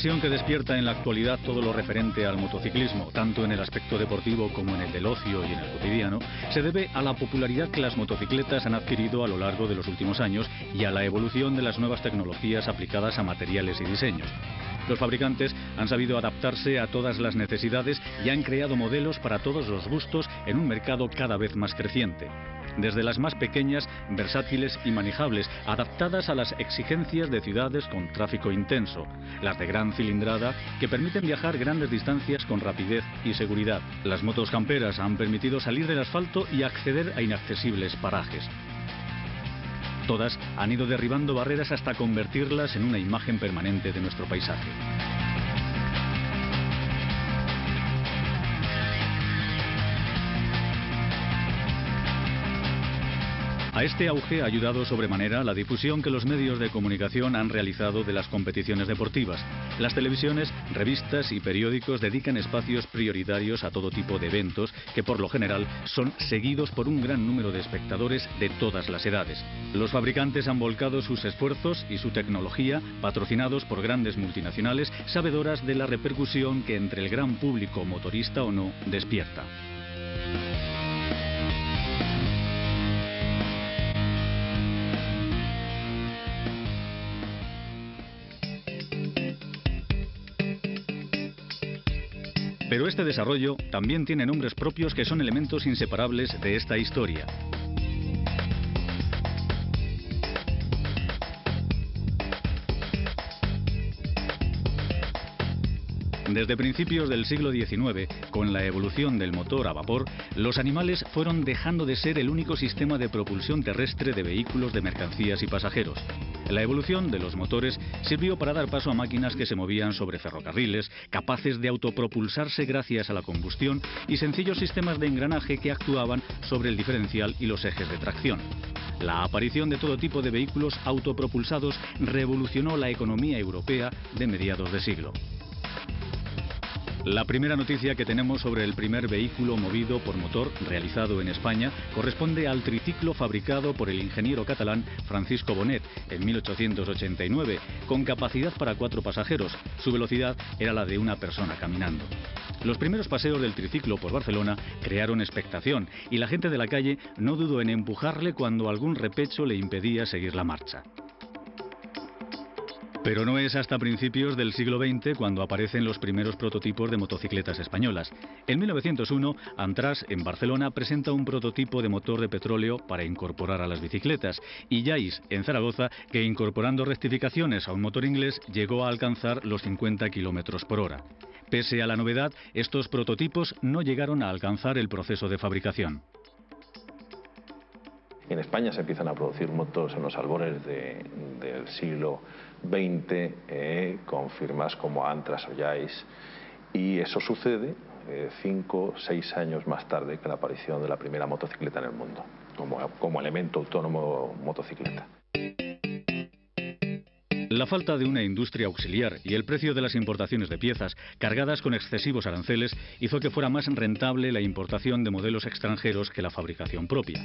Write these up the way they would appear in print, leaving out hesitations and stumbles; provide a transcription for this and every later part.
pasión que despierta en la actualidad todo lo referente al motociclismo, tanto en el aspecto deportivo como en el del ocio y en el cotidiano, se debe a la popularidad que las motocicletas han adquirido a lo largo de los últimos años y a la evolución de las nuevas tecnologías aplicadas a materiales y diseños. Los fabricantes han sabido adaptarse a todas las necesidades y han creado modelos para todos los gustos en un mercado cada vez más creciente. Desde las más pequeñas, versátiles y manejables, adaptadas a las exigencias de ciudades con tráfico intenso, las de gran cilindrada que permiten viajar grandes distancias con rapidez y seguridad. Las motos camperas han permitido salir del asfalto y acceder a inaccesibles parajes. Todas han ido derribando barreras hasta convertirlas en una imagen permanente de nuestro paisaje. A este auge ha ayudado sobremanera la difusión que los medios de comunicación han realizado de las competiciones deportivas. Las televisiones, revistas y periódicos dedican espacios prioritarios a todo tipo de eventos que por lo general son seguidos por un gran número de espectadores de todas las edades. Los fabricantes han volcado sus esfuerzos y su tecnología, patrocinados por grandes multinacionales, sabedoras de la repercusión que entre el gran público, motorista o no, despierta. Pero este desarrollo también tiene nombres propios que son elementos inseparables de esta historia. Desde principios del siglo XIX, con la evolución del motor a vapor, los animales fueron dejando de ser el único sistema de propulsión terrestre de vehículos de mercancías y pasajeros. La evolución de los motores sirvió para dar paso a máquinas que se movían sobre ferrocarriles, capaces de autopropulsarse gracias a la combustión y sencillos sistemas de engranaje que actuaban sobre el diferencial y los ejes de tracción. La aparición de todo tipo de vehículos autopropulsados revolucionó la economía europea de mediados de siglo. La primera noticia que tenemos sobre el primer vehículo movido por motor realizado en España corresponde al triciclo fabricado por el ingeniero catalán Francisco Bonet en 1889, con capacidad para 4 pasajeros. Su velocidad era la de una persona caminando. Los primeros paseos del triciclo por Barcelona crearon expectación y la gente de la calle no dudó en empujarle cuando algún repecho le impedía seguir la marcha. Pero no es hasta principios del siglo XX cuando aparecen los primeros prototipos de motocicletas españolas. En 1901, Antras, en Barcelona, presenta un prototipo de motor de petróleo para incorporar a las bicicletas, y Yais, en Zaragoza, que incorporando rectificaciones a un motor inglés, llegó a alcanzar los 50 km por hora. Pese a la novedad, estos prototipos no llegaron a alcanzar el proceso de fabricación. En España se empiezan a producir motos en los albores del siglo XX con firmas como Antras o Yais, y eso sucede 5 o 6 años más tarde que la aparición de la primera motocicleta en el mundo, como elemento autónomo motocicleta. La falta de una industria auxiliar y el precio de las importaciones de piezas cargadas con excesivos aranceles hizo que fuera más rentable la importación de modelos extranjeros que la fabricación propia.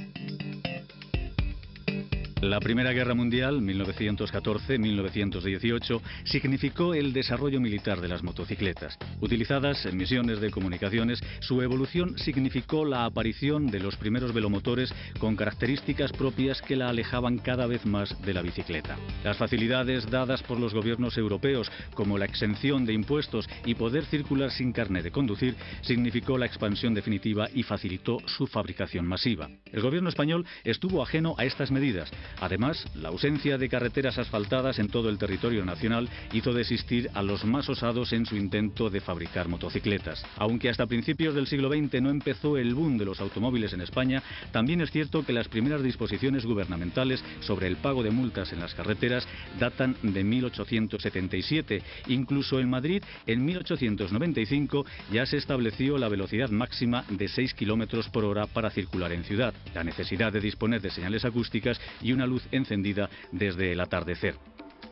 La Primera Guerra Mundial, 1914-1918, significó el desarrollo militar de las motocicletas. Utilizadas en misiones de comunicaciones, su evolución significó la aparición de los primeros velomotores con características propias que la alejaban cada vez más de la bicicleta. Las facilidades dadas por los gobiernos europeos, como la exención de impuestos y poder circular sin carné de conducir, significó la expansión definitiva y facilitó su fabricación masiva. El gobierno español estuvo ajeno a estas medidas. Además, la ausencia de carreteras asfaltadas en todo el territorio nacional hizo desistir a los más osados en su intento de fabricar motocicletas. Aunque hasta principios del siglo XX no empezó el boom de los automóviles en España, también es cierto que las primeras disposiciones gubernamentales sobre el pago de multas en las carreteras datan de 1877. Incluso en Madrid, en 1895, ya se estableció la velocidad máxima de 6 km por hora para circular en ciudad, la necesidad de disponer de señales acústicas y una luz encendida desde el atardecer.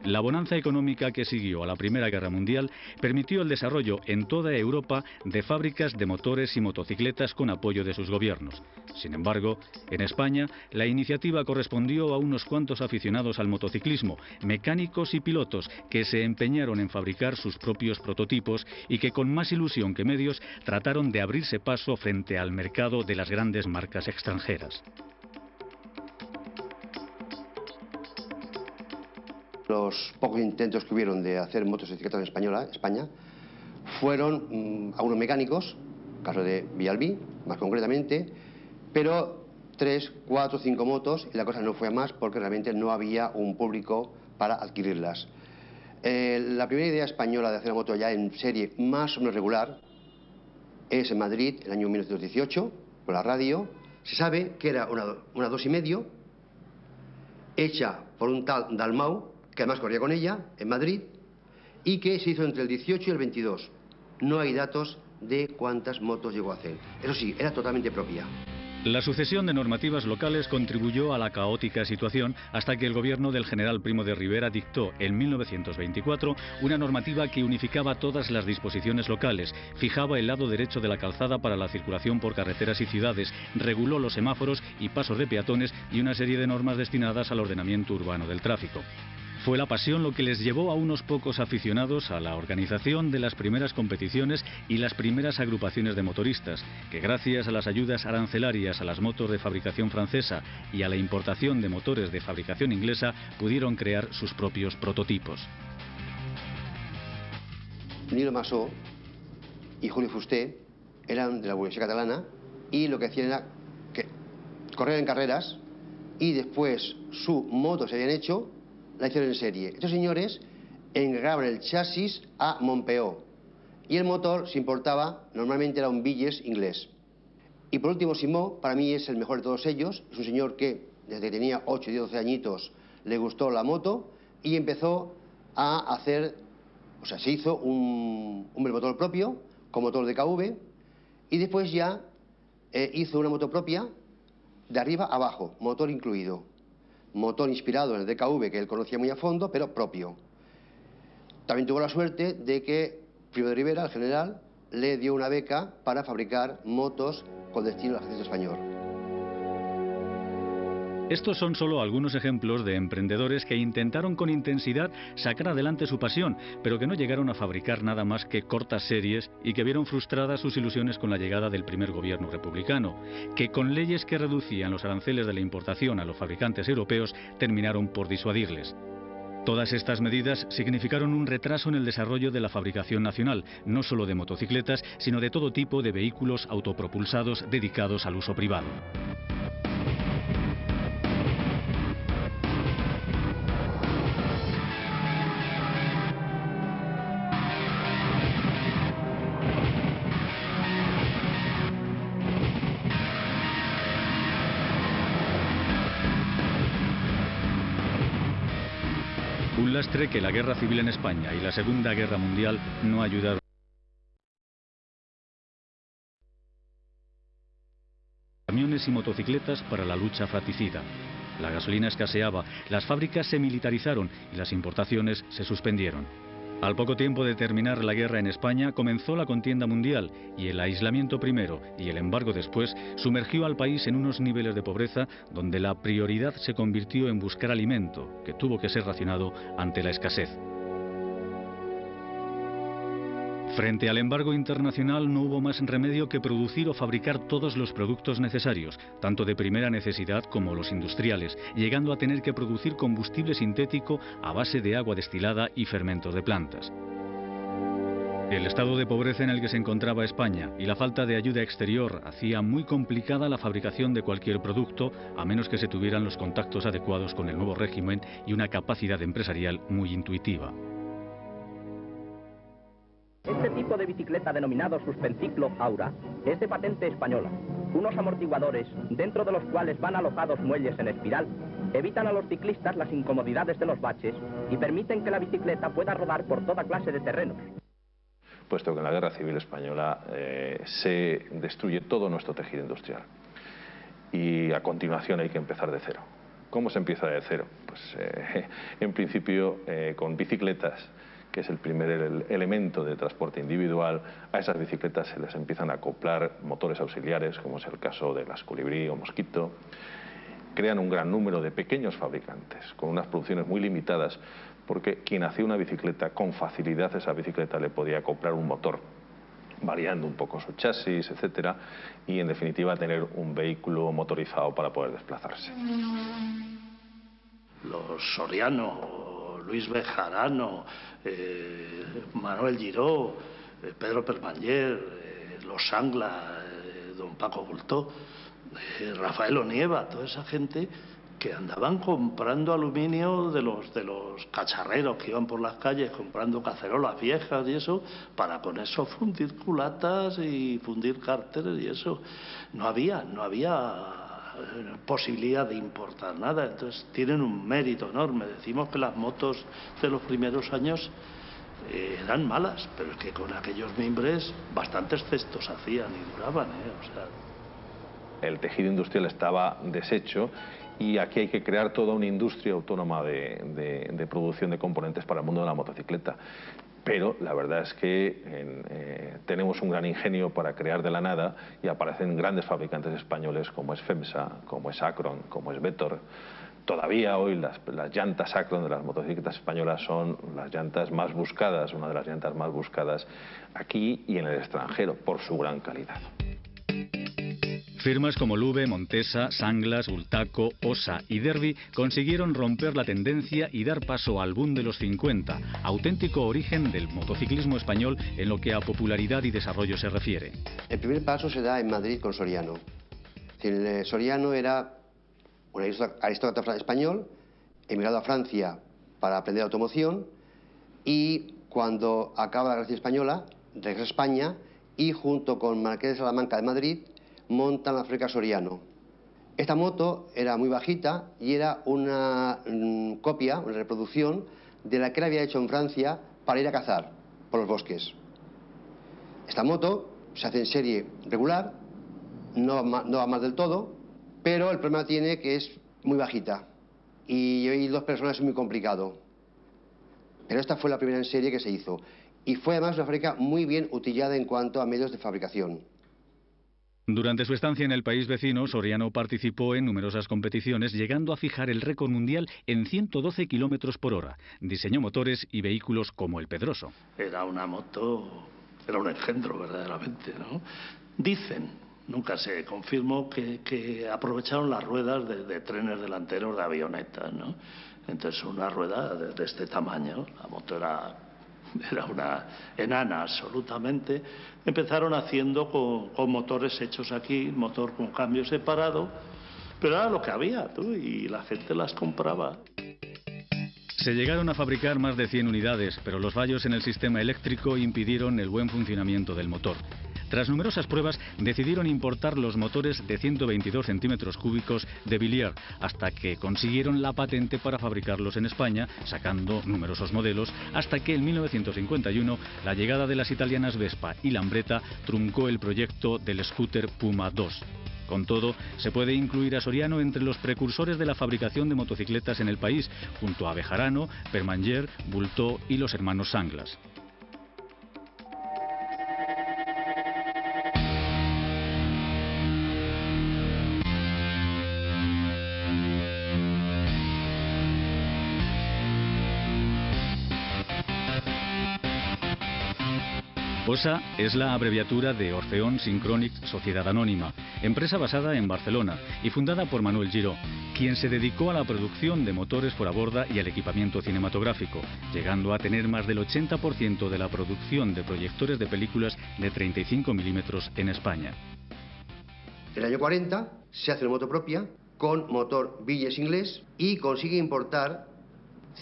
La bonanza económica que siguió a la Primera Guerra Mundial permitió el desarrollo en toda Europa de fábricas de motores y motocicletas con apoyo de sus gobiernos. Sin embargo, en España, la iniciativa correspondió a unos cuantos aficionados al motociclismo, mecánicos y pilotos, que se empeñaron en fabricar sus propios prototipos y que con más ilusión que medios trataron de abrirse paso frente al mercado de las grandes marcas extranjeras. Los pocos intentos que hubieron de hacer motocicletas en España fueron algunos mecánicos, caso de Villalbí, más concretamente, pero 3, 4, 5 motos y la cosa no fue a más porque realmente no había un público para adquirirlas. La primera idea española de hacer una moto ya en serie más o menos regular es en Madrid, en el año 1918, por la radio. Se sabe que era una 2,5 hecha por un tal Dalmau, que además corría con ella, en Madrid, y que se hizo entre el 18 y el 22. No hay datos de cuántas motos llegó a hacer. Eso sí, era totalmente propia. La sucesión de normativas locales contribuyó a la caótica situación hasta que el gobierno del general Primo de Rivera dictó en 1924 una normativa que unificaba todas las disposiciones locales, fijaba el lado derecho de la calzada para la circulación por carreteras y ciudades, reguló los semáforos y pasos de peatones y una serie de normas destinadas al ordenamiento urbano del tráfico. Fue la pasión lo que les llevó a unos pocos aficionados a la organización de las primeras competiciones y las primeras agrupaciones de motoristas, que gracias a las ayudas arancelarias a las motos de fabricación francesa y a la importación de motores de fabricación inglesa, pudieron crear sus propios prototipos. Nilo Massó y Julio Fusté eran de la burguesía catalana y lo que hacían era que correr en carreras y después su moto se habían hecho, la hicieron en serie. Estos señores encargaban el chasis a Montpeó y el motor se importaba, normalmente era un Villiers inglés. Y por último, Simó, para mí es el mejor de todos ellos. Es un señor que desde que tenía 8 y 12 añitos le gustó la moto y empezó a hacer, o sea, se hizo un motor propio con motor de KV y después ya hizo una moto propia de arriba a abajo, motor incluido. Motor inspirado en el DKV que él conocía muy a fondo, pero propio. También tuvo la suerte de que Primo de Rivera, el general, le dio una beca para fabricar motos con destino al ejército español. Estos son solo algunos ejemplos de emprendedores que intentaron con intensidad sacar adelante su pasión, pero que no llegaron a fabricar nada más que cortas series y que vieron frustradas sus ilusiones con la llegada del primer gobierno republicano, que con leyes que reducían los aranceles de la importación a los fabricantes europeos terminaron por disuadirles. Todas estas medidas significaron un retraso en el desarrollo de la fabricación nacional, no solo de motocicletas, sino de todo tipo de vehículos autopropulsados dedicados al uso privado. Un lastre que la guerra civil en España y la Segunda Guerra Mundial no ayudaron. Camiones y motocicletas para la lucha fratricida. La gasolina escaseaba, las fábricas se militarizaron y las importaciones se suspendieron. Al poco tiempo de terminar la guerra en España comenzó la contienda mundial y el aislamiento primero y el embargo después sumergió al país en unos niveles de pobreza donde la prioridad se convirtió en buscar alimento, que tuvo que ser racionado ante la escasez. Frente al embargo internacional no hubo más remedio que producir o fabricar todos los productos necesarios, tanto de primera necesidad como los industriales, llegando a tener que producir combustible sintético a base de agua destilada y fermentos de plantas. El estado de pobreza en el que se encontraba España y la falta de ayuda exterior hacía muy complicada la fabricación de cualquier producto, a menos que se tuvieran los contactos adecuados con el nuevo régimen y una capacidad empresarial muy intuitiva. Este tipo de bicicleta denominado Suspenciclo Aura es de patente española. Unos amortiguadores, dentro de los cuales van alojados muelles en espiral, evitan a los ciclistas las incomodidades de los baches y permiten que la bicicleta pueda rodar por toda clase de terrenos. Puesto que en la Guerra Civil Española se destruye todo nuestro tejido industrial y a continuación hay que empezar de cero, ¿Cómo se empieza de cero? Pues en principio con bicicletas, que es el primer elemento de transporte individual. A esas bicicletas se les empiezan a acoplar motores auxiliares, como es el caso de las Colibrí o Mosquito. Crean un gran número de pequeños fabricantes, con unas producciones muy limitadas, porque quien hacía una bicicleta, con facilidad esa bicicleta le podía acoplar un motor, variando un poco su chasis, etcétera, y en definitiva tener un vehículo motorizado para poder desplazarse. Los Soriano, Luis Bejarano, Manuel Giró, Pedro Permanyer, los Sangla, don Paco Bultó, Rafael Onieva, toda esa gente que andaban comprando aluminio de los cacharreros que iban por las calles comprando cacerolas viejas y eso, para con eso fundir culatas y fundir cárteres y eso. No había posibilidad de importar nada, entonces tienen un mérito enorme. Decimos que las motos de los primeros años eran malas, pero es que con aquellos mimbres bastantes cestos hacían y duraban, o sea. El tejido industrial estaba deshecho y aquí hay que crear toda una industria autónoma de producción de componentes para el mundo de la motocicleta. Pero la verdad es que tenemos un gran ingenio para crear de la nada y aparecen grandes fabricantes españoles como es FEMSA, como es Acron, como es Vettor. Todavía hoy las llantas Acron de las motocicletas españolas son las llantas más buscadas, una de las llantas más buscadas aquí y en el extranjero por su gran calidad. Firmas como Lube, Montesa, Sanglas, Bultaco, Osa y Derby consiguieron romper la tendencia y dar paso al boom de los 50, auténtico origen del motociclismo español en lo que a popularidad y desarrollo se refiere. El primer paso se da en Madrid con Soriano. Soriano era un aristócrata español, emigrado a Francia para aprender automoción, y cuando acaba la Guerra Española regresa a España y junto con Marqués de Salamanca de Madrid montan la fábrica Soriano. Esta moto era muy bajita y era una copia, una reproducción de la que él había hecho en Francia para ir a cazar por los bosques. Esta moto se hace en serie regular, no va mal del todo, pero el problema tiene que es muy bajita y hoy 2 personas es muy complicado. Pero esta fue la primera en serie que se hizo y fue además una fábrica muy bien utillada en cuanto a medios de fabricación. Durante su estancia en el país vecino, Soriano participó en numerosas competiciones, llegando a fijar el récord mundial en 112 kilómetros por hora. Diseñó motores y vehículos como el Pedroso. Era una moto, era un engendro verdaderamente, ¿no? Dicen, nunca se confirmó, que aprovecharon las ruedas de trenes delanteros de avionetas, ¿no? Entonces una rueda de este tamaño, la moto era una enana absolutamente. Empezaron haciendo con motores hechos aquí, motor con cambio separado, pero era lo que había, y la gente las compraba. Se llegaron a fabricar más de 100 unidades, pero los fallos en el sistema eléctrico impidieron el buen funcionamiento del motor. Tras numerosas pruebas, decidieron importar los motores de 122 centímetros cúbicos de Villiers, hasta que consiguieron la patente para fabricarlos en España, sacando numerosos modelos, hasta que en 1951 la llegada de las italianas Vespa y Lambretta truncó el proyecto del scooter Puma II. Con todo, se puede incluir a Soriano entre los precursores de la fabricación de motocicletas en el país, junto a Bejarano, Permanyer, Bultó y los hermanos Sanglas. OSA es la abreviatura de Orfeón Synchronic Sociedad Anónima, empresa basada en Barcelona y fundada por Manuel Giró, quien se dedicó a la producción de motores por a borda y al equipamiento cinematográfico, llegando a tener más del 80% de la producción de proyectores de películas de 35 milímetros en España. En el año 40 se hace una moto propia con motor Villiers inglés y consigue importar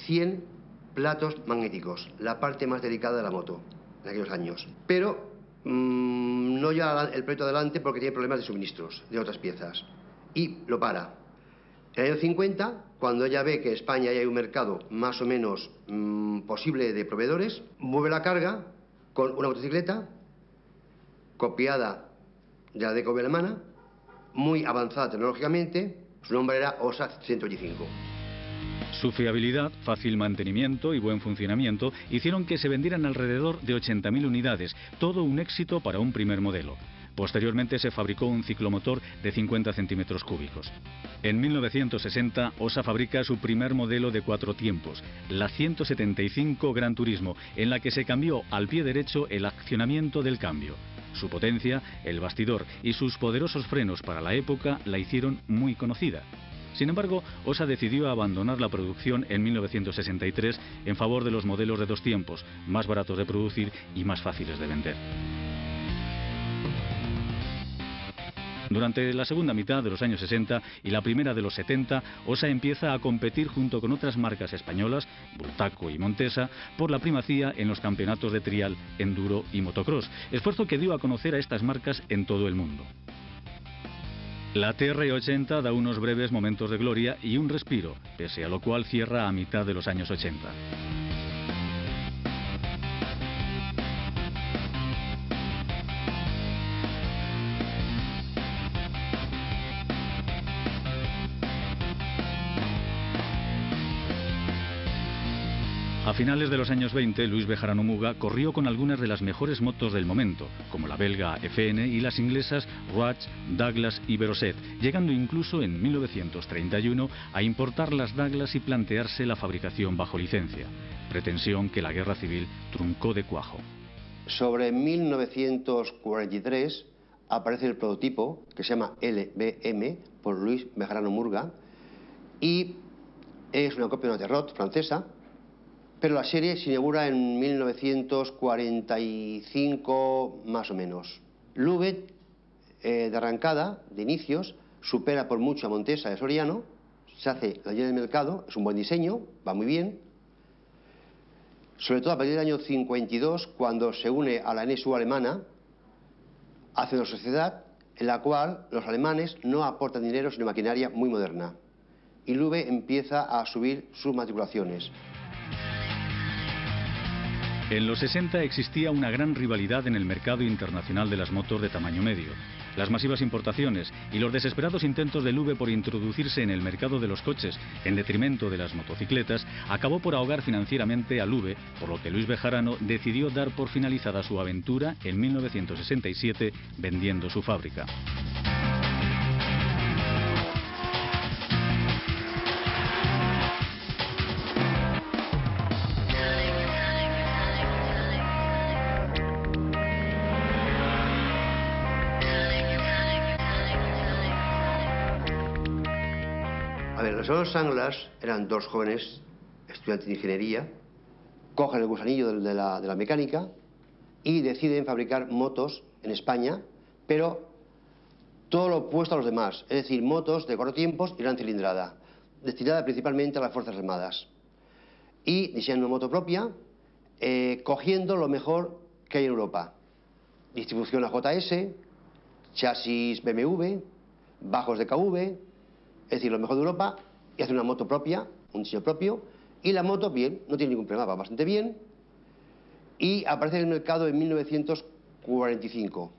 100 platos magnéticos, la parte más delicada de la moto en aquellos años. Pero no lleva el proyecto adelante porque tiene problemas de suministros de otras piezas y lo para. En el año 50, cuando ella ve que en España ya hay un mercado más o menos posible de proveedores, mueve la carga con una motocicleta copiada de la DKV alemana, muy avanzada tecnológicamente, Su nombre era OSA 125. Su fiabilidad, fácil mantenimiento y buen funcionamiento hicieron que se vendieran alrededor de 80.000 unidades, todo un éxito para un primer modelo. Posteriormente se fabricó un ciclomotor de 50 centímetros cúbicos. En 1960, OSA fabrica su primer modelo de 4 tiempos, la 175 Gran Turismo, en la que se cambió al pie derecho el accionamiento del cambio. Su potencia, el bastidor y sus poderosos frenos para la época la hicieron muy conocida. Sin embargo, OSA decidió abandonar la producción en 1963 en favor de los modelos de 2 tiempos, más baratos de producir y más fáciles de vender. Durante la segunda mitad de los años 60 y la primera de los 70, OSA empieza a competir junto con otras marcas españolas, Bultaco y Montesa, por la primacía en los campeonatos de trial, enduro y motocross, esfuerzo que dio a conocer a estas marcas en todo el mundo. La TR80 da unos breves momentos de gloria y un respiro, pese a lo cual cierra a mitad de los años 80. A finales de los años 20, Luis Bejarano Muga corrió con algunas de las mejores motos del momento, como la belga FN y las inglesas Rouge, Douglas y Veroset, llegando incluso en 1931 a importar las Douglas y plantearse la fabricación bajo licencia, pretensión que la guerra civil truncó de cuajo. Sobre 1943 aparece el prototipo, que se llama LBM, por Luis Bejarano Muga, y es una copia de una Terrot francesa, pero la serie se inaugura en 1945 más o menos. Lubet, de arrancada, de inicios, supera por mucho a Montesa de Soriano, se hace la llena del mercado, es un buen diseño, va muy bien. Sobre todo a partir del año 52, cuando se une a la NSU alemana, hace una sociedad en la cual los alemanes no aportan dinero sino maquinaria muy moderna. Y Lube empieza a subir sus matriculaciones. En los 60 existía una gran rivalidad en el mercado internacional de las motos de tamaño medio. Las masivas importaciones y los desesperados intentos de Lube por introducirse en el mercado de los coches en detrimento de las motocicletas acabó por ahogar financieramente a Lube, por lo que Luis Bejarano decidió dar por finalizada su aventura en 1967 vendiendo su fábrica. Los hermanos Sanglas eran 2 jóvenes estudiantes de ingeniería, cogen el gusanillo de la mecánica y deciden fabricar motos en España, pero todo lo opuesto a los demás, es decir, motos de 4 tiempos y gran cilindrada, destinada principalmente a las Fuerzas Armadas. Y diseñan una moto propia, cogiendo lo mejor que hay en Europa. Distribución AJS, chasis BMW, bajos de KV, es decir, lo mejor de Europa, y hace una moto propia, un diseño propio, y la moto, bien, no tiene ningún problema, va bastante bien, y aparece en el mercado en 1945.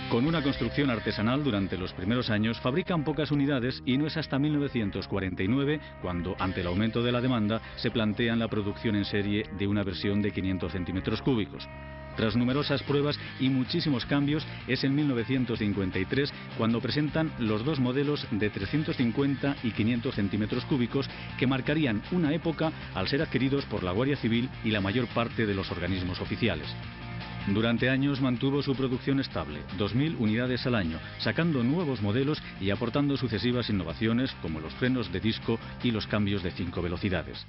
Con una construcción artesanal durante los primeros años, fabrican pocas unidades y no es hasta 1949 cuando, ante el aumento de la demanda, se plantean la producción en serie de una versión de 500 centímetros cúbicos. Tras numerosas pruebas y muchísimos cambios, es en 1953 cuando presentan los 2 modelos de 350 y 500 centímetros cúbicos que marcarían una época al ser adquiridos por la Guardia Civil y la mayor parte de los organismos oficiales. Durante años mantuvo su producción estable, 2.000 unidades al año, sacando nuevos modelos y aportando sucesivas innovaciones como los frenos de disco y los cambios de 5 velocidades.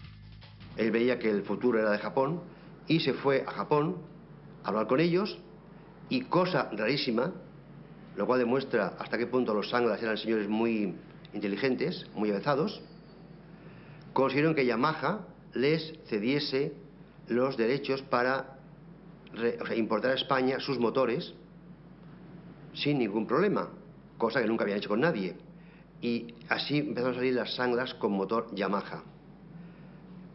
Él veía que el futuro era de Japón y se fue a Japón a hablar con ellos y, cosa rarísima, lo cual demuestra hasta qué punto los Sanglas eran señores muy inteligentes, muy avanzados, consiguieron que Yamaha les cediese los derechos para importar a España sus motores sin ningún problema, cosa que nunca habían hecho con nadie. Y así empezaron a salir las Sanglas con motor Yamaha.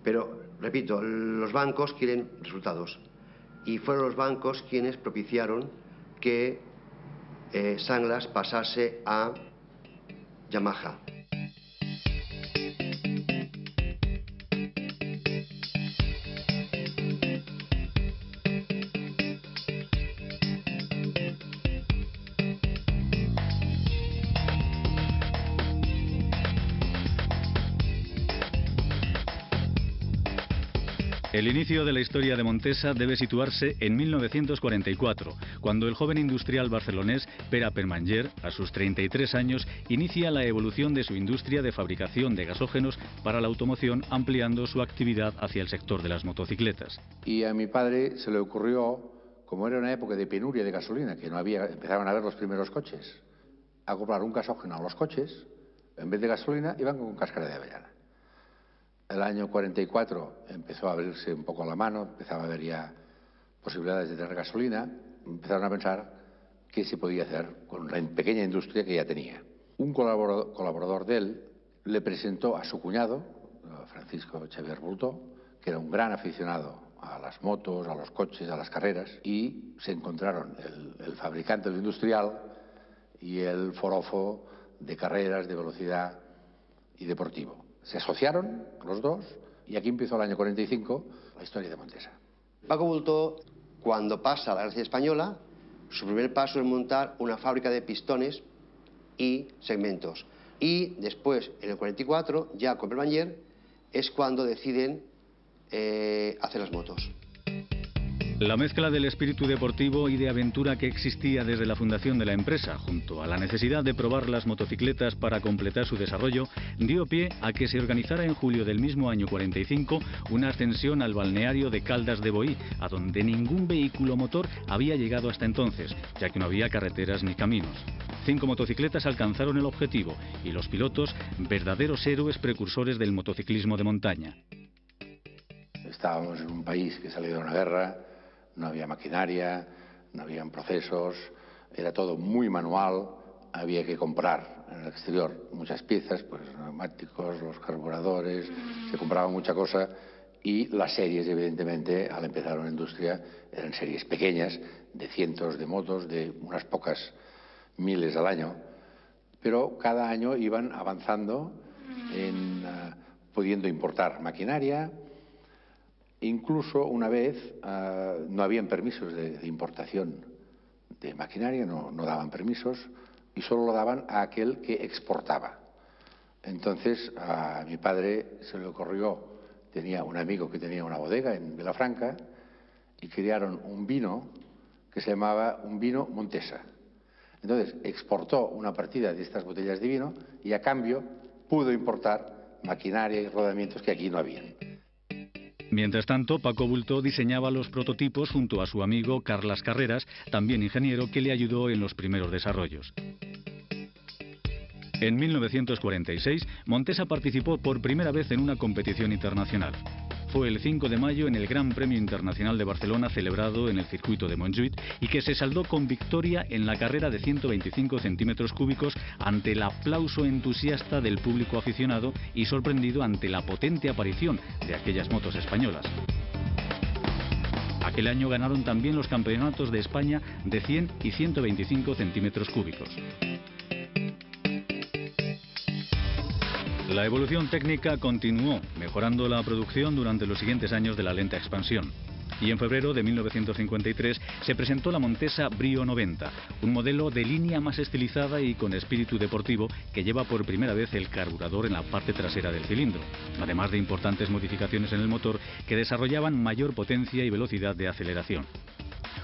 Pero, repito, los bancos quieren resultados. Y fueron los bancos quienes propiciaron que Sanglas pasase a Yamaha. El inicio de la historia de Montesa debe situarse en 1944, cuando el joven industrial barcelonés Pere Permanyer, a sus 33 años, inicia la evolución de su industria de fabricación de gasógenos para la automoción, ampliando su actividad hacia el sector de las motocicletas. Y a mi padre se le ocurrió, como era una época de penuria de gasolina, que no había, empezaban a ver los primeros coches, a comprar un gasógeno a los coches, en vez de gasolina, iban con cáscara de avellana. El año 44 empezó a abrirse un poco la mano, empezaba a haber ya posibilidades de tener gasolina, empezaron a pensar qué se podía hacer con la pequeña industria que ya tenía. Un colaborador de él le presentó a su cuñado, Francisco Xavier Bultó, que era un gran aficionado a las motos, a los coches, a las carreras, y se encontraron el fabricante, el industrial, y el forofo de carreras, de velocidad y deportivo. Se asociaron los dos y aquí empezó el año 45 la historia de Montesa. Paco Bultó, cuando pasa a la Guerra Civil Española, su primer paso es montar una fábrica de pistones y segmentos. Y después, en el 44, ya con Permanyer, es cuando deciden hacer las motos. La mezcla del espíritu deportivo y de aventura que existía desde la fundación de la empresa, junto a la necesidad de probar las motocicletas para completar su desarrollo, dio pie a que se organizara en julio del mismo año 45 una ascensión al balneario de Caldas de Boí, a donde ningún vehículo motor había llegado hasta entonces, ya que no había carreteras ni caminos. 5 motocicletas alcanzaron el objetivo y los pilotos, verdaderos héroes precursores del motociclismo de montaña. Estábamos en un país que salía de una guerra. No había maquinaria, no habían procesos, era todo muy manual, había que comprar en el exterior muchas piezas, pues neumáticos, los carburadores, se compraba mucha cosa y las series, evidentemente, al empezar una industria, eran series pequeñas, de cientos de motos, de unas pocas miles al año, pero cada año iban avanzando pudiendo importar maquinaria. Incluso una vez no habían permisos de importación de maquinaria, no daban permisos y solo lo daban a aquel que exportaba. Entonces a mi padre se le ocurrió, tenía un amigo que tenía una bodega en Vilafranca y crearon un vino que se llamaba un vino Montesa. Entonces exportó una partida de estas botellas de vino y a cambio pudo importar maquinaria y rodamientos que aquí no habían. Mientras tanto, Paco Bultó diseñaba los prototipos junto a su amigo Carlas Carreras, también ingeniero, que le ayudó en los primeros desarrollos. En 1946, Montesa participó por primera vez en una competición internacional. Fue el 5 de mayo en el Gran Premio Internacional de Barcelona, celebrado en el circuito de Montjuïc, y que se saldó con victoria en la carrera de 125 centímetros cúbicos ante el aplauso entusiasta del público aficionado y sorprendido ante la potente aparición de aquellas motos españolas. Aquel año ganaron también los campeonatos de España de 100 y 125 centímetros cúbicos. La evolución técnica continuó, mejorando la producción durante los siguientes años de la lenta expansión. Y en febrero de 1953 se presentó la Montesa Brio 90, un modelo de línea más estilizada y con espíritu deportivo que lleva por primera vez el carburador en la parte trasera del cilindro, además de importantes modificaciones en el motor que desarrollaban mayor potencia y velocidad de aceleración.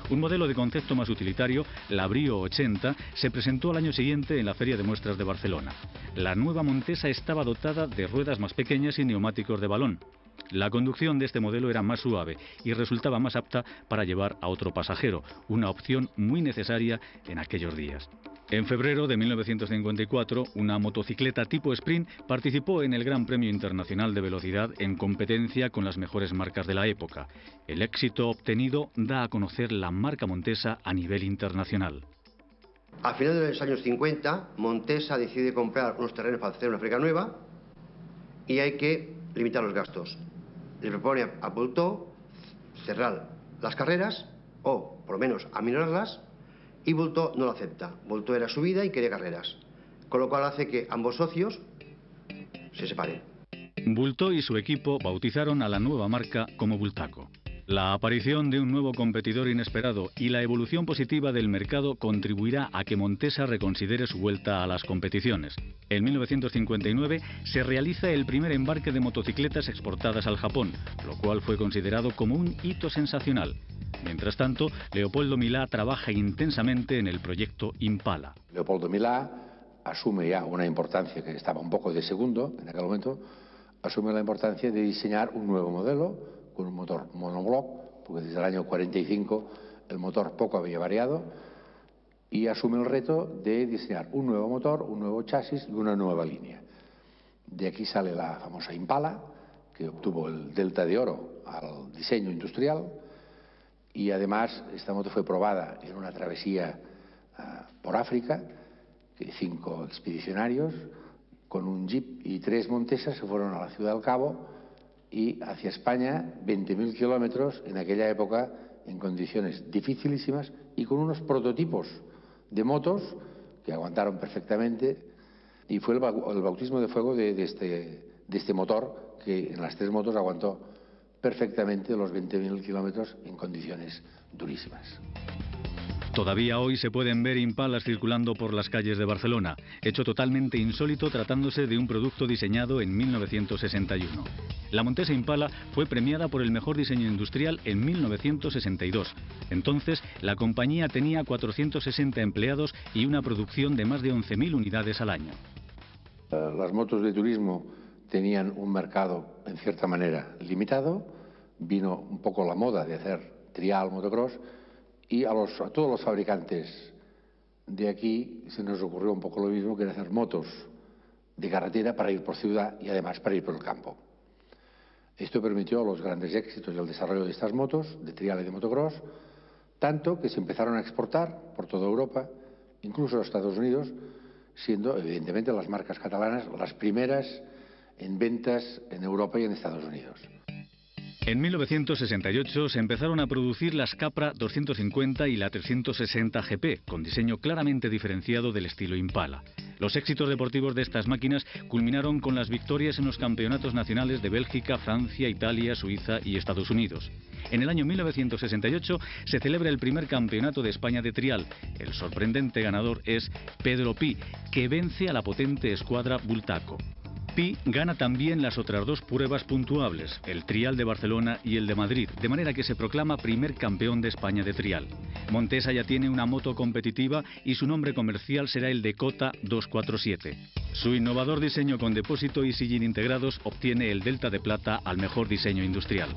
Un modelo de concepto más utilitario, la Brio 80, se presentó al año siguiente en la Feria de Muestras de Barcelona. La nueva Montesa estaba dotada de ruedas más pequeñas y neumáticos de balón. La conducción de este modelo era más suave y resultaba más apta para llevar a otro pasajero, una opción muy necesaria en aquellos días. En febrero de 1954, una motocicleta tipo sprint participó en el Gran Premio Internacional de Velocidad en competencia con las mejores marcas de la época. El éxito obtenido da a conocer la marca Montesa a nivel internacional. A finales de los años 50, Montesa decide comprar unos terrenos para hacer una fábrica nueva y hay que limitar los gastos. Le propone a Bultó cerrar las carreras o, por lo menos, aminorarlas, y Bultó no lo acepta. Bultó era su vida y quería carreras. con lo cual hace que ambos socios se separen. Bultó y su equipo bautizaron a la nueva marca como Bultaco. La aparición de un nuevo competidor inesperado y la evolución positiva del mercado contribuirá a que Montesa reconsidere su vuelta a las competiciones. En 1959 se realiza el primer embarque de motocicletas exportadas al Japón, lo cual fue considerado como un hito sensacional. Mientras tanto, Leopoldo Milá trabaja intensamente en el proyecto Impala. Leopoldo Milá asume ya una importancia que estaba un poco de segundo en aquel momento, asume la importancia de diseñar un nuevo modelo con un motor monobloc, porque desde el año 45 el motor poco había variado, y asume el reto de diseñar un nuevo motor, un nuevo chasis y una nueva línea. De aquí sale la famosa Impala, que obtuvo el Delta de Oro al diseño industrial, y además esta moto fue probada en una travesía por África, que 5 expedicionarios con un jeep y 3 Montesas se fueron a la ciudad del Cabo y hacia España 20.000 kilómetros en aquella época en condiciones dificilísimas y con unos prototipos de motos que aguantaron perfectamente, y fue el bautismo de fuego de este motor que en las 3 motos aguantó perfectamente los 20.000 kilómetros en condiciones durísimas. Todavía hoy se pueden ver Impalas circulando por las calles de Barcelona, hecho totalmente insólito tratándose de un producto diseñado en 1961. La Montesa Impala fue premiada por el mejor diseño industrial en 1962. Entonces, la compañía tenía 460 empleados y una producción de más de 11.000 unidades al año. Las motos de turismo tenían un mercado, en cierta manera, limitado. Vino un poco la moda de hacer trial, motocross, y a todos los fabricantes de aquí se nos ocurrió un poco lo mismo, que era hacer motos de carretera para ir por ciudad y además para ir por el campo. Esto permitió los grandes éxitos y el desarrollo de estas motos, de trial y de motocross, tanto que se empezaron a exportar por toda Europa, incluso a Estados Unidos, siendo evidentemente las marcas catalanas las primeras en ventas en Europa y en Estados Unidos. En 1968 se empezaron a producir las Capra 250 y la 360 GP, con diseño claramente diferenciado del estilo Impala. Los éxitos deportivos de estas máquinas culminaron con las victorias en los campeonatos nacionales de Bélgica, Francia, Italia, Suiza y Estados Unidos. En el año 1968 se celebra el primer campeonato de España de trial. El sorprendente ganador es Pedro Pi, que vence a la potente escuadra Bultaco. Pi gana también las otras 2 pruebas puntuables, el trial de Barcelona y el de Madrid, de manera que se proclama primer campeón de España de trial. Montesa ya tiene una moto competitiva y su nombre comercial será el Decota 247. Su innovador diseño con depósito y sillín integrados obtiene el Delta de Plata al mejor diseño industrial.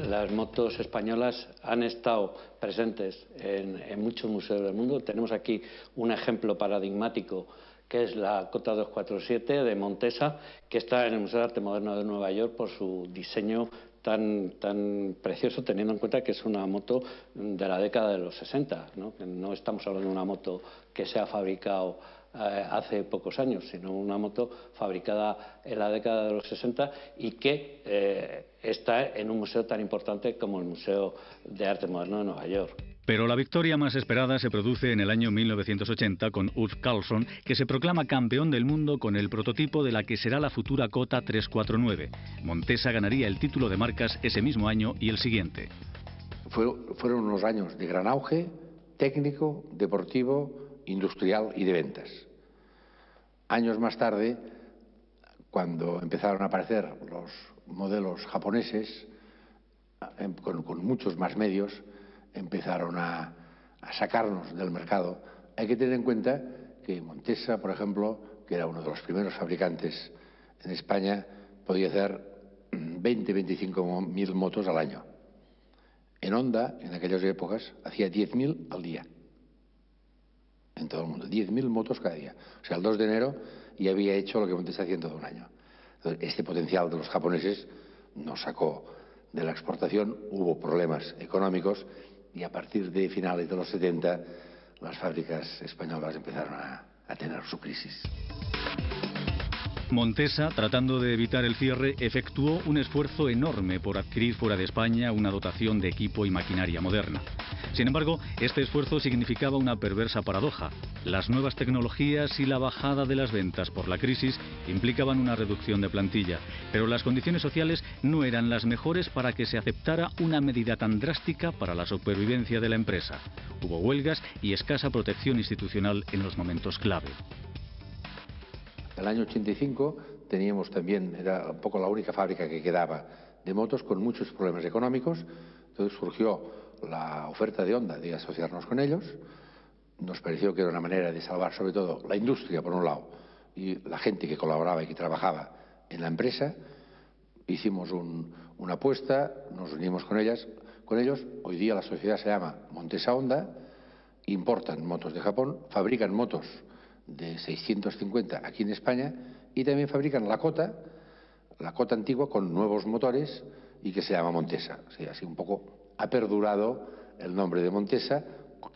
Las motos españolas han estado presentes en muchos museos del mundo. Tenemos aquí un ejemplo paradigmático, que es la Cota 247 de Montesa, que está en el Museo de Arte Moderno de Nueva York por su diseño tan precioso, teniendo en cuenta que es una moto de la década de los 60, ¿no? Que no estamos hablando de una moto que se ha fabricado hace pocos años, sino una moto fabricada en la década de los 60 y que está en un museo tan importante como el Museo de Arte Moderno de Nueva York. Pero la victoria más esperada se produce en el año 1980 con Ulf Karlsson, que se proclama campeón del mundo con el prototipo de la que será la futura Cota 349. Montesa ganaría el título de marcas ese mismo año y el siguiente. Fueron unos años de gran auge técnico, deportivo, industrial y de ventas. Años más tarde, cuando empezaron a aparecer los modelos japoneses, con muchos más medios, empezaron a sacarnos del mercado. Hay que tener en cuenta que Montesa, por ejemplo, que era uno de los primeros fabricantes en España, podía hacer 20-25.000 motos al año. En Honda, en aquellas épocas, hacía 10.000 al día. En todo el mundo, 10.000 motos cada día. O sea, el 2 de enero ya había hecho lo que Montesa hacía en todo un año. Entonces, este potencial de los japoneses nos sacó de la exportación, hubo problemas económicos y a partir de finales de los 70 las fábricas españolas empezaron a tener su crisis. Montesa, tratando de evitar el cierre, efectuó un esfuerzo enorme por adquirir fuera de España una dotación de equipo y maquinaria moderna. Sin embargo, este esfuerzo significaba una perversa paradoja. Las nuevas tecnologías y la bajada de las ventas por la crisis implicaban una reducción de plantilla, pero las condiciones sociales no eran las mejores para que se aceptara una medida tan drástica para la supervivencia de la empresa. Hubo huelgas y escasa protección institucional en los momentos clave. En el año 85 teníamos también, era un poco la única fábrica que quedaba de motos con muchos problemas económicos. Entonces surgió la oferta de Honda de asociarnos con ellos. Nos pareció que era una manera de salvar sobre todo la industria por un lado y la gente que colaboraba y que trabajaba en la empresa. Hicimos una apuesta, nos unimos con ellos. Hoy día la sociedad se llama Montesa Honda, importan motos de Japón, fabrican motos de 650 aquí en España y también fabrican la Cota antigua con nuevos motores y que se llama Montesa. O sea, así un poco ha perdurado el nombre de Montesa,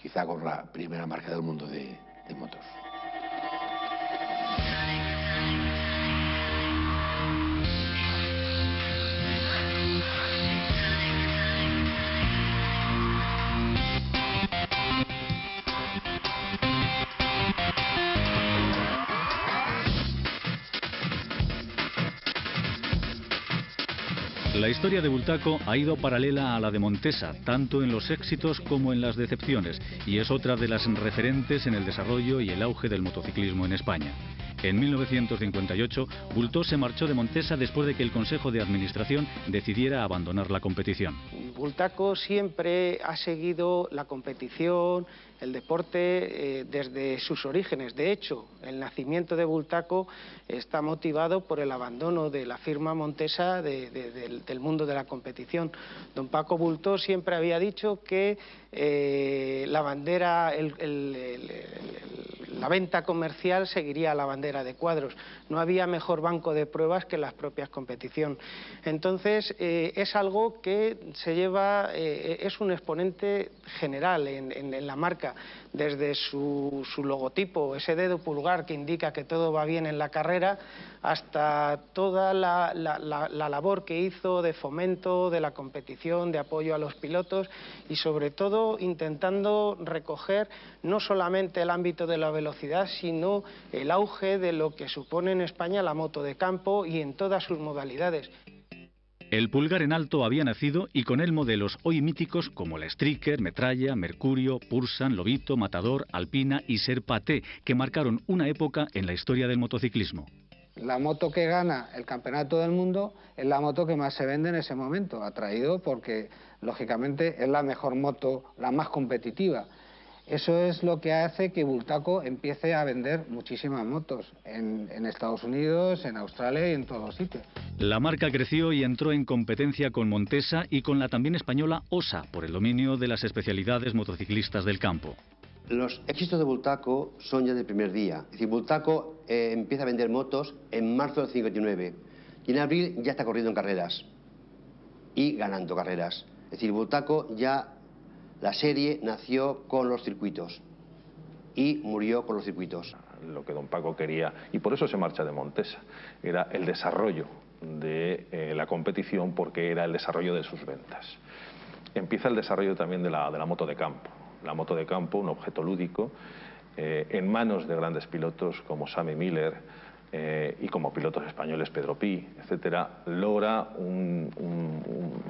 quizá con la primera marca del mundo de motos. La historia de Bultaco ha ido paralela a la de Montesa, tanto en los éxitos como en las decepciones, y es otra de las referentes en el desarrollo y el auge del motociclismo en España. En 1958, Bultó se marchó de Montesa después de que el Consejo de Administración decidiera abandonar la competición. Bultaco siempre ha seguido la competición, el deporte desde sus orígenes. De hecho, el nacimiento de Bultaco está motivado por el abandono de la firma Montesa del mundo de la competición. Don Paco Bultó siempre había dicho que la bandera, la venta comercial seguiría la bandera de cuadros. No había mejor banco de pruebas que las propias competiciones. Entonces, es algo que se lleva, es un exponente general en la marca, desde su logotipo, ese dedo pulgar que indica que todo va bien en la carrera, hasta toda la labor que hizo de fomento de la competición, de apoyo a los pilotos y sobre todo intentando recoger no solamente el ámbito de la velocidad, sino el auge de lo que supone en España la moto de campo y en todas sus modalidades. El pulgar en alto había nacido y con él modelos hoy míticos como la Striker, Metralla, Mercurio, Pursan, Lobito, Matador, Alpina y Serpa T, que marcaron una época en la historia del motociclismo. La moto que gana el campeonato del mundo es la moto que más se vende en ese momento, atraído porque lógicamente es la mejor moto, la más competitiva. Eso es lo que hace que Bultaco empiece a vender muchísimas motos en Estados Unidos, en Australia y en todos los sitios. La marca creció y entró en competencia con Montesa y con la también española Osa por el dominio de las especialidades motociclistas del campo. Los éxitos de Bultaco son ya del primer día. Es decir, Bultaco empieza a vender motos en marzo del 59 y en abril ya está corriendo en carreras y ganando carreras. Es decir, Bultaco ya, la serie nació con los circuitos y murió con los circuitos. Lo que don Paco quería, y por eso se marcha de Montesa, era el desarrollo de la competición, porque era el desarrollo de sus ventas. Empieza el desarrollo también de la moto de campo. La moto de campo, un objeto lúdico, en manos de grandes pilotos como Sammy Miller y como pilotos españoles Pedro Pi, etcétera, logra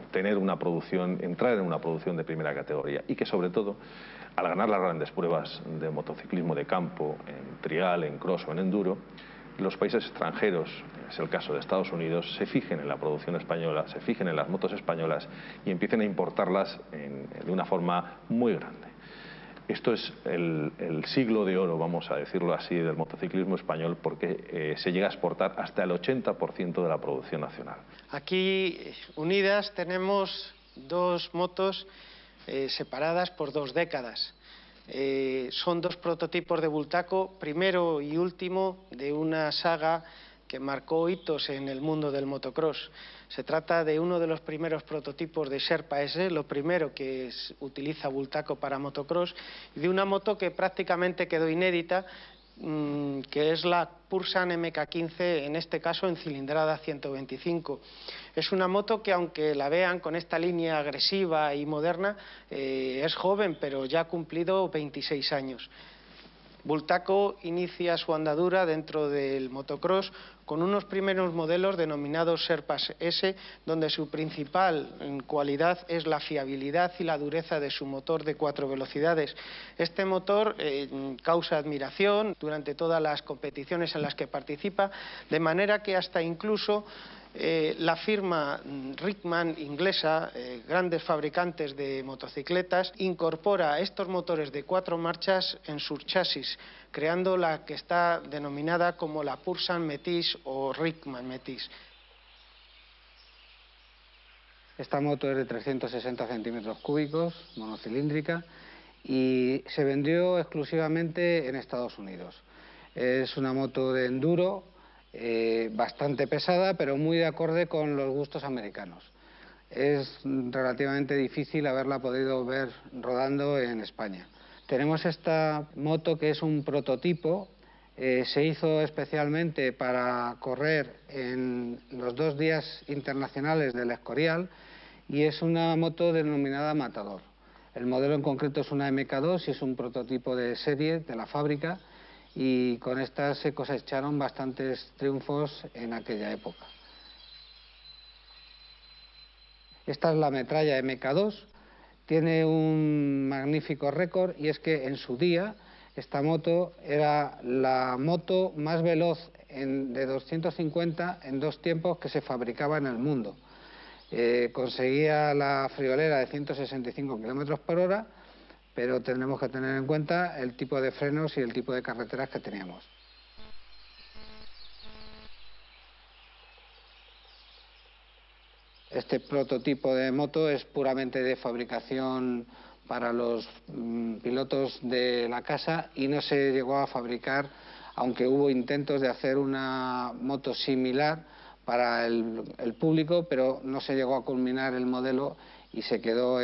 tener una producción, entrar en una producción de primera categoría y que sobre todo, al ganar las grandes pruebas de motociclismo de campo, en trial, en cross o en enduro, los países extranjeros, es el caso de Estados Unidos, se fijen en la producción española, se fijen en las motos españolas y empiecen a importarlas de una forma muy grande. Esto es el siglo de oro, vamos a decirlo así, del motociclismo español, porque se llega a exportar hasta el 80% de la producción nacional. Aquí unidas tenemos dos motos separadas por 2 décadas. Son 2 prototipos de Bultaco, primero y último de una saga que marcó hitos en el mundo del motocross. Se trata de uno de los primeros prototipos de Sherpa S, lo primero que utiliza Bultaco para motocross, y de una moto que prácticamente quedó inédita, que es la Pulsan MK15, en este caso en cilindrada 125. Es una moto que, aunque la vean con esta línea agresiva y moderna, es joven, pero ya ha cumplido 26 años. Bultaco inicia su andadura dentro del motocross con unos primeros modelos denominados Sherpas S, donde su principal cualidad es la fiabilidad y la dureza de su motor de 4 velocidades. Este motor causa admiración durante todas las competiciones en las que participa, de manera que hasta incluso la firma Rickman inglesa, grandes fabricantes de motocicletas, incorpora estos motores de 4 marchas en sus chasis, creando la que está denominada como la Pulsan Métis o Rickman Métis. Esta moto es de 360 centímetros cúbicos, monocilíndrica, y se vendió exclusivamente en Estados Unidos. Es una moto de enduro, bastante pesada, pero muy de acorde con los gustos americanos. Es relativamente difícil haberla podido ver rodando en España. Tenemos esta moto que es un prototipo, se hizo especialmente para correr en los 2 días internacionales del Escorial y es una moto denominada Matador. El modelo en concreto es una MK2 y es un prototipo de serie de la fábrica, y con estas se cosecharon bastantes triunfos en aquella época. Esta es la metralla MK2, tiene un magnífico récord, y es que en su día esta moto era la moto más veloz de 250 en 2 tiempos que se fabricaba en el mundo. Conseguía la friolera de 165 km por hora, pero tenemos que tener en cuenta el tipo de frenos y el tipo de carreteras que teníamos. Este prototipo de moto es puramente de fabricación para los pilotos de la casa y no se llegó a fabricar, aunque hubo intentos de hacer una moto similar para el público, pero no se llegó a culminar el modelo y se quedó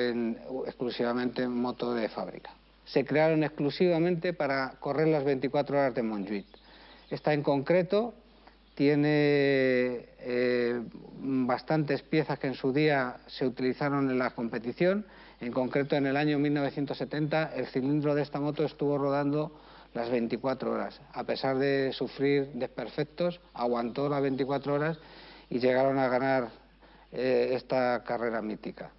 exclusivamente en moto de fábrica. Se crearon exclusivamente para correr las 24 horas de Montjuïc. Esta en concreto tiene bastantes piezas que en su día se utilizaron en la competición. En concreto, en el año 1970, el cilindro de esta moto estuvo rodando las 24 horas. A pesar de sufrir desperfectos, aguantó las 24 horas y llegaron a ganar esta carrera mítica.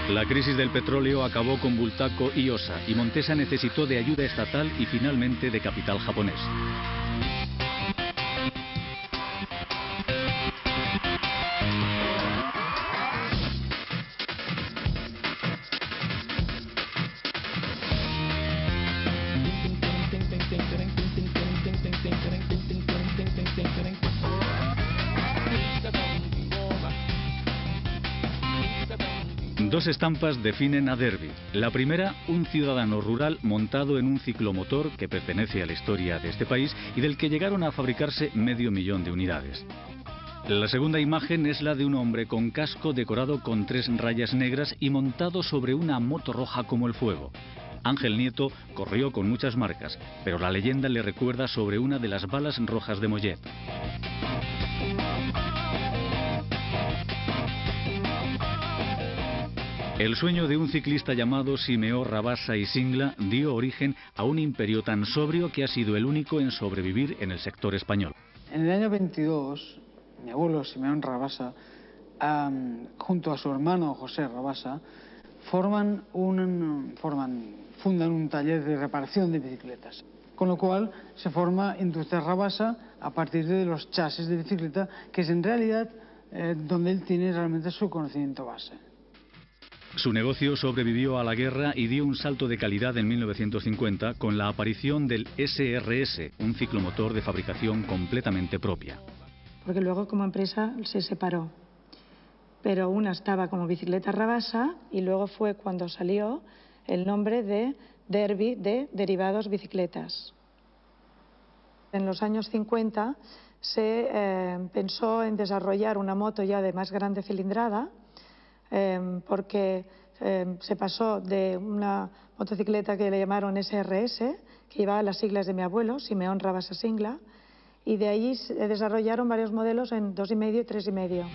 La crisis del petróleo acabó con Bultaco y Osa, y Montesa necesitó de ayuda estatal y finalmente de capital japonés. Dos estampas definen a Derby. La primera, un ciudadano rural montado en un ciclomotor que pertenece a la historia de este país y del que llegaron a fabricarse 500.000 de unidades. La segunda imagen es la de un hombre con casco decorado con 3 rayas negras y montado sobre una moto roja como el fuego. Ángel Nieto corrió con muchas marcas, pero la leyenda le recuerda sobre una de las balas rojas de Mollet. El sueño de un ciclista llamado Simeó Rabassa y Singla dio origen a un imperio tan sobrio que ha sido el único en sobrevivir en el sector español. En el año 22, mi abuelo Simeón Rabassa, junto a su hermano José Rabassa, fundan un taller de reparación de bicicletas. Con lo cual se forma Industria Rabassa a partir de los chasis de bicicleta, que es en realidad donde él tiene realmente su conocimiento base. Su negocio sobrevivió a la guerra y dio un salto de calidad en 1950 con la aparición del SRS, un ciclomotor de fabricación completamente propia. Porque luego como empresa se separó, pero una estaba como Bicicleta Rabassa y luego fue cuando salió el nombre de Derby, de Derivados Bicicletas. En los años 50 se pensó en desarrollar una moto ya de más grande cilindrada, porque se pasó de una motocicleta que le llamaron SRS, que llevaba las siglas de mi abuelo, Simeón Rabasa Singla, y de allí se desarrollaron varios modelos en 2,5 y 3,5.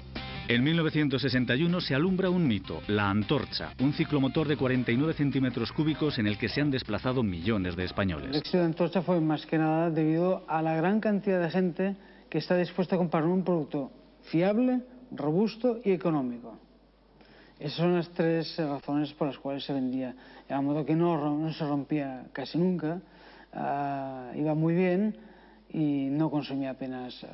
En 1961 se alumbra un mito, la Antorcha, un ciclomotor de 49 centímetros cúbicos en el que se han desplazado millones de El españoles. éxito de Antorcha fue más que nada debido a la gran cantidad de gente que está dispuesta a comprar un producto fiable, robusto y económico. Esas son las tres razones por las cuales se vendía. Era una moto que no se rompía casi nunca, iba muy bien y no consumía apenas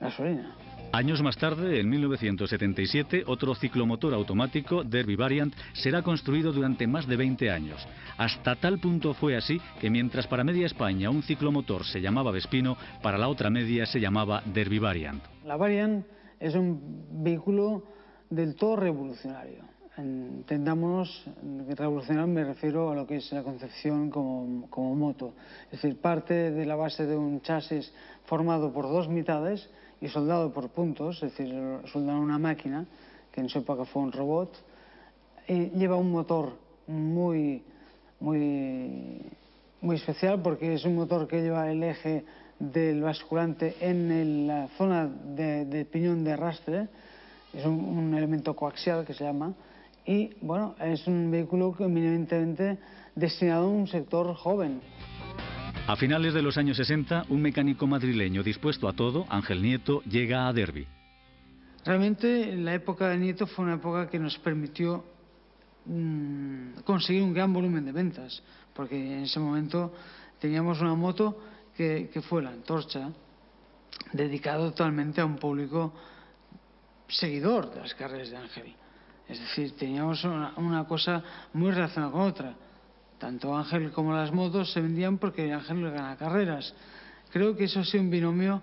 gasolina. Años más tarde, en 1977, otro ciclomotor automático, Derby Variant, será construido durante más de 20 años. Hasta tal punto fue así que mientras para media España un ciclomotor se llamaba Vespino, para la otra media se llamaba Derby Variant. La Variant es un vehículo del todo revolucionario. Entendámonos, revolucionario me refiero a lo que es la concepción como moto. Es decir, parte de la base de un chasis formado por dos mitades y soldado por puntos, es decir, soldado en una máquina, que en su época fue un robot, y lleva un motor muy especial porque es un motor que lleva el eje del basculante en la zona de piñón de arrastre, es un elemento coaxial que se llama, y bueno, es un vehículo eminentemente destinado a un sector joven. A finales de los años 60, un mecánico madrileño dispuesto a todo, Ángel Nieto, llega a Derby. Realmente la época de Nieto fue una época que nos permitió conseguir un gran volumen de ventas, porque en ese momento teníamos una moto que fue la Antorcha, dedicada totalmente a un público seguidor de las carreras de Ángel. Es decir, teníamos una cosa muy relacionada con otra. Tanto Ángel como las motos se vendían porque Ángel gana carreras. Creo que eso ha sido un binomio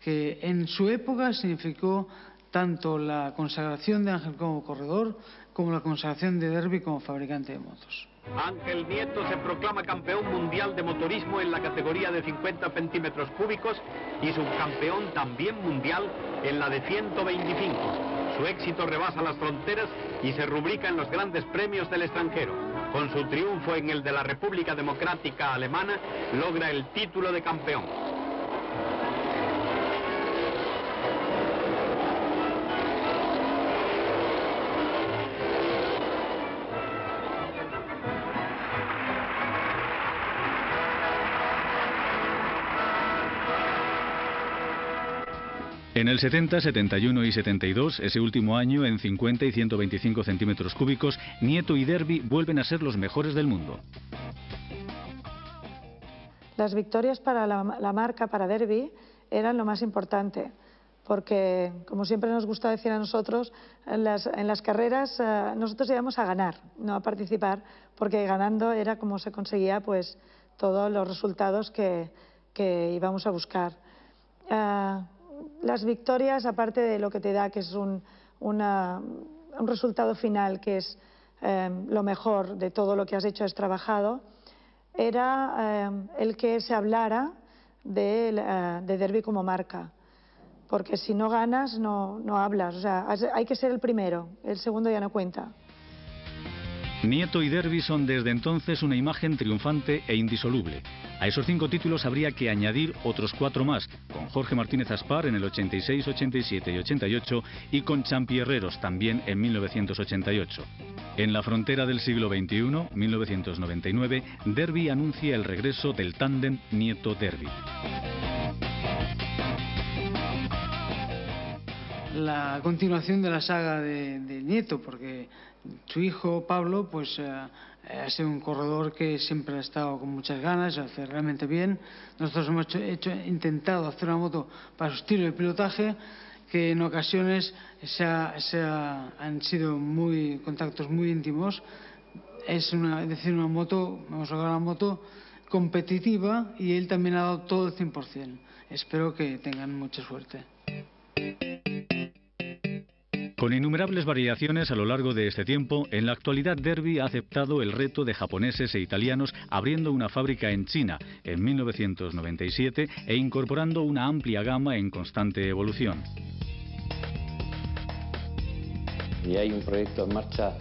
que en su época significó tanto la consagración de Ángel como corredor, como la consagración de Derby como fabricante de motos. Ángel Nieto se proclama campeón mundial de motorismo en la categoría de 50 centímetros cúbicos y subcampeón también mundial en la de 125. Su éxito rebasa las fronteras y se rubrica en los grandes premios del extranjero. Con su triunfo en el de la República Democrática Alemana, logra el título de campeón. En el 70, 71 y 72, ese último año, en 50 y 125 centímetros cúbicos, Nieto y Derby vuelven a ser los mejores del mundo. Las victorias para la marca, para Derby, eran lo más importante, porque, como siempre nos gusta decir a nosotros, en las carreras nosotros íbamos a ganar, no a participar, porque ganando era como se conseguía pues todos los resultados que íbamos a buscar. Las victorias, aparte de lo que te da, que es un resultado final, que es lo mejor de todo lo que has hecho, has trabajado, era el que se hablara de Derby como marca. Porque si no ganas, no hablas. O sea, hay que ser el primero, el segundo ya no cuenta. Nieto y Derby son desde entonces una imagen triunfante e indisoluble. A esos 5 títulos habría que añadir otros 4 más, con Jorge Martínez Aspar en el 86, 87 y 88 y con Champi Herreros también en 1988. En la frontera del siglo XXI, 1999, Derby anuncia el regreso del tándem Nieto-Derby. La continuación de la saga de Nieto, porque su hijo Pablo pues ha sido un corredor que siempre ha estado con muchas ganas de hacer realmente bien. Nosotros hemos intentado hacer una moto para su estilo de pilotaje, que en ocasiones han sido contactos muy íntimos. Es una moto, hemos logrado una moto competitiva y él también ha dado todo el 100%. Espero que tengan mucha suerte. Con innumerables variaciones a lo largo de este tiempo, en la actualidad Derby ha aceptado el reto de japoneses e italianos abriendo una fábrica en China en 1997 e incorporando una amplia gama en constante evolución. Y hay un proyecto en marcha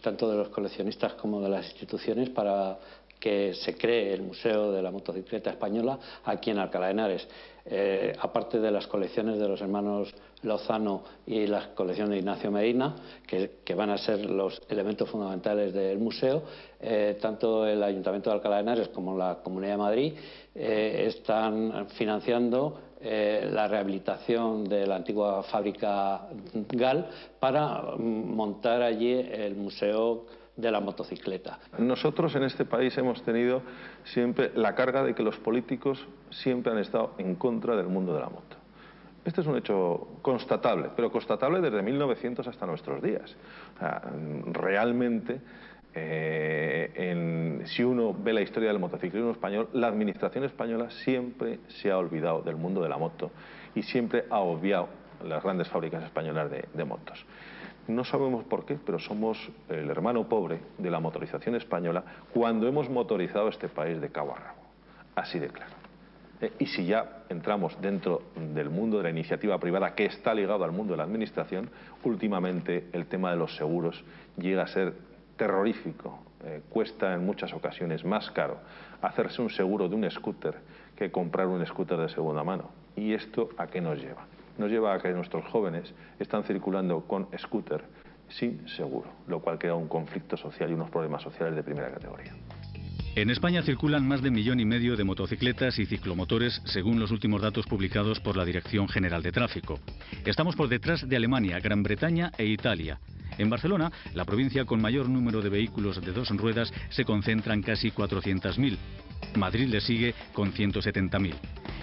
tanto de los coleccionistas como de las instituciones para que se cree el Museo de la Motocicleta Española aquí en Alcalá de Henares. Aparte de las colecciones de los hermanos Lozano y las colecciones de Ignacio Medina, que van a ser los elementos fundamentales del museo, tanto el Ayuntamiento de Alcalá de Henares como la Comunidad de Madrid están financiando la rehabilitación de la antigua fábrica GAL para montar allí el Museo de la Motocicleta. Nosotros en este país hemos tenido siempre la carga de que los políticos siempre han estado en contra del mundo de la moto. Este es un hecho constatable, pero constatable desde 1900 hasta nuestros días. O sea, realmente, si uno ve la historia del motociclismo español, la administración española siempre se ha olvidado del mundo de la moto y siempre ha obviado las grandes fábricas españolas de motos. No sabemos por qué, pero somos el hermano pobre de la motorización española cuando hemos motorizado este país de cabo a rabo. Así de claro. Y si ya entramos dentro del mundo de la iniciativa privada, que está ligado al mundo de la administración, últimamente el tema de los seguros llega a ser terrorífico. Cuesta en muchas ocasiones más caro hacerse un seguro de un scooter que comprar un scooter de segunda mano. ¿Y esto a qué nos lleva? Nos lleva a que nuestros jóvenes están circulando con scooter sin seguro, lo cual crea un conflicto social y unos problemas sociales de primera categoría. En España circulan más de 1,5 millones de motocicletas y ciclomotores, según los últimos datos publicados por la Dirección General de Tráfico. Estamos por detrás de Alemania, Gran Bretaña e Italia. En Barcelona, la provincia con mayor número de vehículos de 2 ruedas, se concentran casi 400.000. Madrid le sigue con 170.000.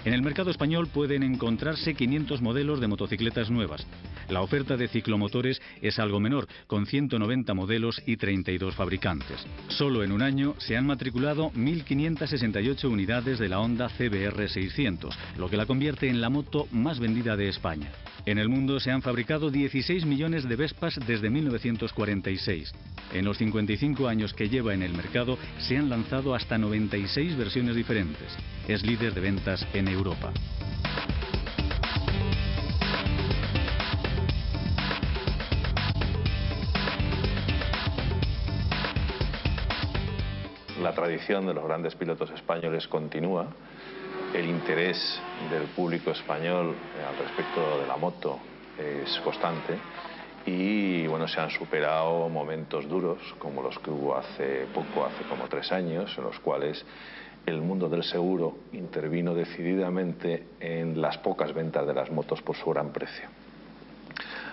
En el mercado español pueden encontrarse 500 modelos de motocicletas nuevas. La oferta de ciclomotores es algo menor, con 190 modelos y 32 fabricantes. Solo en un año se han matriculado 1.568 unidades de la Honda CBR 600, lo que la convierte en la moto más vendida de España. En el mundo se han fabricado 16 millones de Vespas desde 1946. En los 55 años que lleva en el mercado se han lanzado hasta 96 versiones diferentes. Es líder de ventas en Europa. La tradición de los grandes pilotos españoles continúa. El interés del público español al respecto de la moto es constante y bueno, se han superado momentos duros como los que hubo hace poco, hace como 3 años, en los cuales el mundo del seguro intervino decididamente en las pocas ventas de las motos por su gran precio.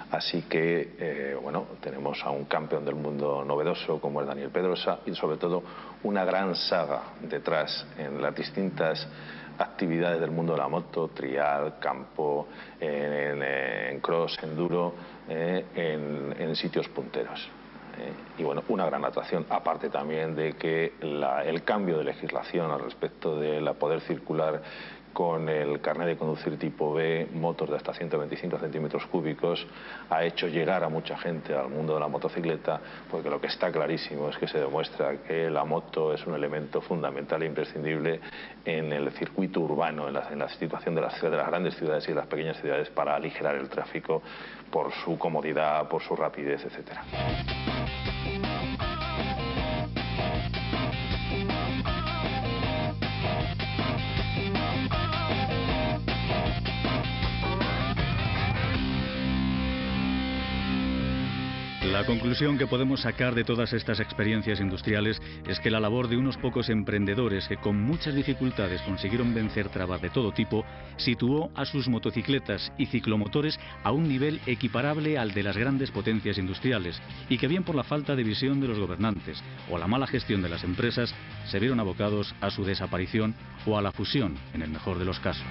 Así que, bueno, tenemos a un campeón del mundo novedoso como es Daniel Pedrosa y sobre todo una gran saga detrás en las distintas actividades del mundo de la moto, trial, campo, en cross, enduro, en sitios punteros. Y bueno, una gran atracción, aparte también de que el cambio de legislación al respecto de poder circular con el carnet de conducir tipo B, motos de hasta 125 centímetros cúbicos, ha hecho llegar a mucha gente al mundo de la motocicleta, porque lo que está clarísimo es que se demuestra que la moto es un elemento fundamental e imprescindible en el circuito urbano, en la situación de las grandes ciudades y de las pequeñas ciudades para aligerar el tráfico por su comodidad, por su rapidez, etcétera. La conclusión que podemos sacar de todas estas experiencias industriales es que la labor de unos pocos emprendedores que con muchas dificultades consiguieron vencer trabas de todo tipo situó a sus motocicletas y ciclomotores a un nivel equiparable al de las grandes potencias industriales y que bien por la falta de visión de los gobernantes o la mala gestión de las empresas se vieron abocados a su desaparición o a la fusión en el mejor de los casos.